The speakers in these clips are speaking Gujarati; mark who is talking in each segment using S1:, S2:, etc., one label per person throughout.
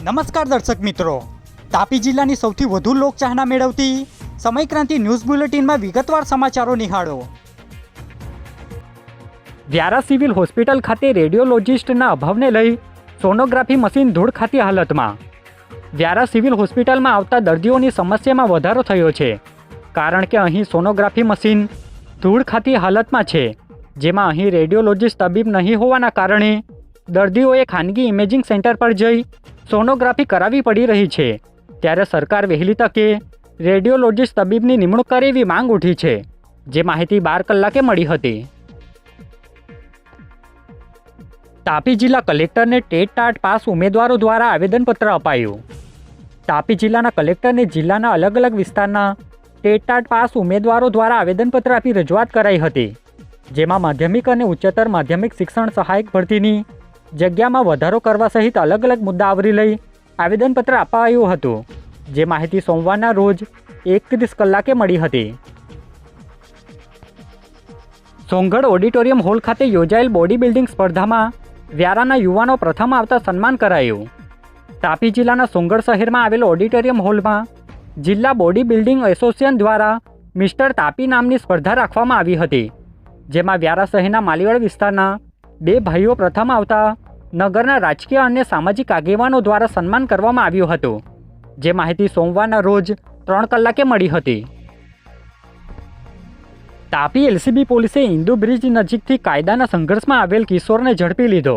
S1: નમસ્કાર દર્શક મિત્રો, તાપી જિલ્લાની સૌથી વધુ લોકચાહના મેળવતી સમયક્રાંતિ ન્યૂઝ બુલેટિનમાં વિગતવાર સમાચારો નિહાળો। વ્યારા સિવિલ હોસ્પિટલ ખાતે રેડિયોલોજિસ્ટના અભાવને લઈ સોનોગ્રાફી મશીન ધૂળ ખાતી હાલતમાં। વ્યારા સિવિલ હોસ્પિટલમાં આવતા દર્દીઓની સમસ્યામાં વધારો થયો છે, કારણ કે અહીં સોનોગ્રાફી મશીન ધૂળ ખાતી હાલતમાં છે, જેમાં અહીં રેડિયોલોજિસ્ટ તબીબ નહીં હોવાના કારણે દર્દીઓએ ખાનગી ઇમેજિંગ સેન્ટર પર જઈ સોનોગ્રાફી કરાવી પડી રહી છે। ત્યારે સરકાર વહેલી તકે રેડિયોલોજિસ્ટ તબીબની નિમણૂક કરે એવી માંગ ઉઠી છે, જે માહિતી 12 કલાકે મળી હતી। તાપી જિલ્લા કલેક્ટરને ટેટ ટાટ પાસ ઉમેદવારો દ્વારા આવેદનપત્ર અપાયું। તાપી જિલ્લાના કલેક્ટરને જિલ્લાના અલગ અલગ વિસ્તારના ટેટ ટાટ પાસ ઉમેદવારો દ્વારા આવેદનપત્ર આપી રજૂઆત કરાઈ હતી, જેમાં માધ્યમિક અને ઉચ્ચતર માધ્યમિક શિક્ષણ સહાયક ભરતીની જગ્યામાં વધારો કરવા સહિત અલગ અલગ મુદ્દા આવરી લઈ આવેદનપત્ર અપાયું હતું, જે માહિતી સોમવારના રોજ 31 કલાકે મળી હતી। સોંગઢ ઓડિટોરિયમ હોલ ખાતે યોજાયેલ બોડી બિલ્ડિંગ સ્પર્ધામાં વ્યારાના યુવાનો પ્રથમ આવતા સન્માન કરાયું। તાપી જિલ્લાના સોંગઢ શહેરમાં આવેલ ઓડિટોરિયમ હોલમાં જિલ્લા બોડી બિલ્ડિંગ એસોસિએશન દ્વારા મિસ્ટર તાપી નામની સ્પર્ધા રાખવામાં આવી હતી, જેમાં વ્યારા શહેરના માલીવાડ વિસ્તારના 2 ભાઈઓ પ્રથમ આવતા નગરના રાજકીય અને સામાજિક આગેવાનો દ્વારા સન્માન કરવામાં આવ્યું હતું, જે માહિતી સોમવારના રોજ 3 કલાકે મળી હતી। તાપી એલસીબી પોલીસે ઇન્દુ બ્રિજ નજીકથી કાયદાના સંઘર્ષમાં આવેલ કિશોરને ઝડપી લીધો।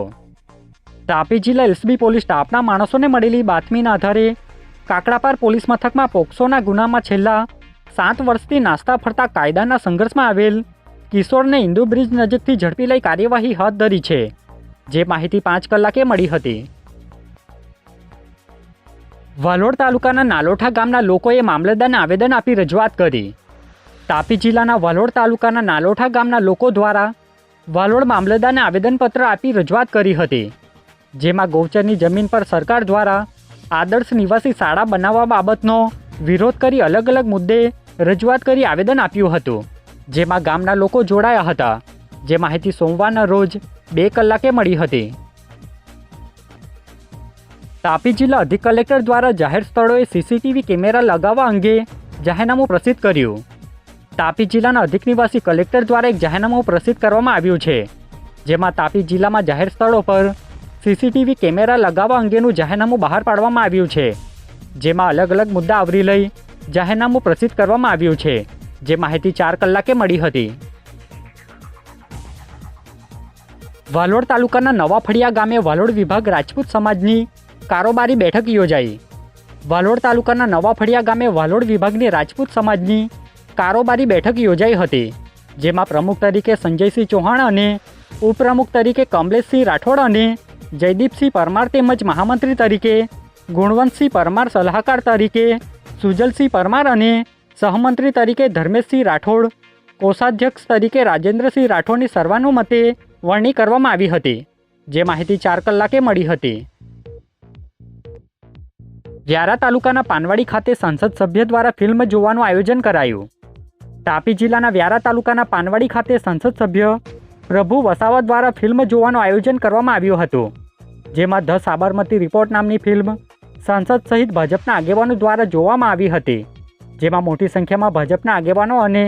S1: તાપી જિલ્લા એલસીબી પોલીસ સ્ટાફના માણસોને મળેલી બાતમીના આધારે કાકડાપાર પોલીસ મથકમાં પોક્સોના ગુનામાં છેલ્લા 7 વર્ષથી નાસ્તા ફરતા કાયદાના સંઘર્ષમાં આવેલ કિશોરને ઇન્દુ બ્રિજ નજીકથી ઝડપી લઈ કાર્યવાહી હાથ ધરી છે, જે માહિતી 5 કલાકે મળી હતી। વાલોડ તાલુકાના નાલોઠા ગામના લોકોએ મામલતદારને આવેદન આપી રજૂઆત કરી। તાપી જિલ્લાના વાલોડ તાલુકાના નાલોઠા ગામના લોકો દ્વારા વાલોડ મામલતદારને આવેદનપત્ર આપી રજૂઆત કરી હતી, જેમાં ગૌચરની જમીન પર સરકાર દ્વારા આદર્શ નિવાસી શાળા બનાવવા બાબતનો વિરોધ કરી અલગ અલગ મુદ્દે રજૂઆત કરી આવેદન આપ્યું હતું, જેમાં ગામના લોકો જોડાયા હતા, જે માહિતી સોમવારના રોજ 2 કલાકે મળી હતી। તાપી જિલ્લા અધિક કલેક્ટર દ્વારા જાહેર સ્થળોએ સીસીટીવી કેમેરા લગાવવા અંગે જાહેરનામું પ્રસિદ્ધ કર્યું। તાપી જિલ્લાના અધિક નિવાસી કલેક્ટર દ્વારા એક જાહેરનામું પ્રસિદ્ધ કરવામાં આવ્યું છે, જેમાં તાપી જિલ્લામાં જાહેર સ્થળો પર સીસીટીવી કેમેરા લગાવવા અંગેનું જાહેરનામું બહાર પાડવામાં આવ્યું છે, જેમાં અલગ અલગ મુદ્દા આવરી લઈ જાહેરનામું પ્રસિદ્ધ કરવામાં આવ્યું છે, જે માહિતી 4 કલાકે મળી હતી। વાલોડ તાલુકાના નવા ફળિયા ગામે વાલોડ વિભાગ રાજપૂત સમાજની કારોબારી બેઠક યોજાઈ। વાલોડ તાલુકાના નવા ફળિયા ગામે વાલોડ વિભાગની રાજપૂત સમાજની કારોબારી બેઠક યોજાઈ હતી, જેમાં પ્રમુખ તરીકે સંજયસિંહ ચૌહાણ અને ઉપપ્રમુખ તરીકે કમલેશસિંહ રાઠોડ અને જયદીપસિંહ પરમાર તેમજ મહામંત્રી તરીકે ગુણવંતસિંહ પરમાર, સલાહકાર તરીકે સુજલસિંહ પરમાર અને સહમંત્રી તરીકે ધર્મેશસિંહ રાઠોડ, કોષાધ્યક્ષ તરીકે રાજેન્દ્રસિંહ રાઠોડની સર્વાનુમતે વરણી કરવામાં આવી હતી, જે માહિતી 4 કલાકે મળી હતી। વ્યારા તાલુકાના પાનવાડી ખાતે સંસદ સભ્ય દ્વારા ફિલ્મ જોવાનું આયોજન કરાયું। તાપી જિલ્લાના વ્યારા તાલુકાના પાનવાડી ખાતે સંસદ સભ્ય પ્રભુ વસાવા દ્વારા ફિલ્મ જોવાનું આયોજન કરવામાં આવ્યું હતું, જેમાં ધ સાબરમતી રિપોર્ટ નામની ફિલ્મ સાંસદ સહિત ભાજપના આગેવાનો દ્વારા જોવામાં આવી હતી, જેમાં મોટી સંખ્યામાં ભાજપના આગેવાનો અને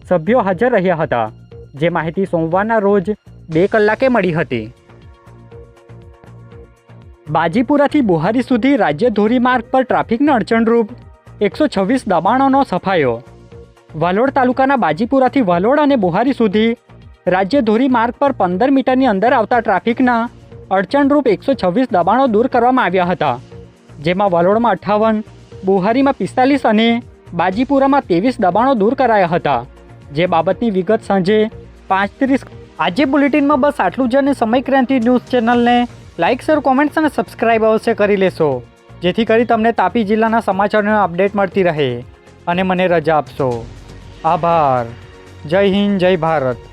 S1: સભ્યો હાજર રહ્યા હતા, જે માહિતી સોમવારના રોજ 2 કલાકે મળી હતી। બાજીપુરાથી બુહારી સુધી રાજ્ય ધોરીમાર્ગ પર ટ્રાફિકને અડચણરૂપ 126 દબાણોનો સફાયો। વાલોડ તાલુકાના બાજીપુરાથી વાલોડ અને બુહારી સુધી રાજ્ય ધોરીમાર્ગ પર 15 મીટરની અંદર આવતા ટ્રાફિકના અડચણરૂપ 126 દબાણો દૂર કરવામાં આવ્યા હતા, જેમાં વાલોડમાં 58, બુહારીમાં 45 અને બાજીપુરામાં 23 દબાણો દૂર કરાયા હતા, જે બાબતની વિગત સાંજે 5:30। આજે બુલેટિનમાં બસ આટલું જ, અને સમયક્રાંતિ ન્યૂઝ ચેનલને લાઇક, શેર, કોમેન્ટ્સ અને સબસ્ક્રાઇબ અવશ્ય કરી લેશો, જેથી કરી તમને તાપી જિલ્લાના સમાચારોની અપડેટ મળતી રહે, અને મને રજા આપશો। આભાર। જય હિન્દ, જય ભારત।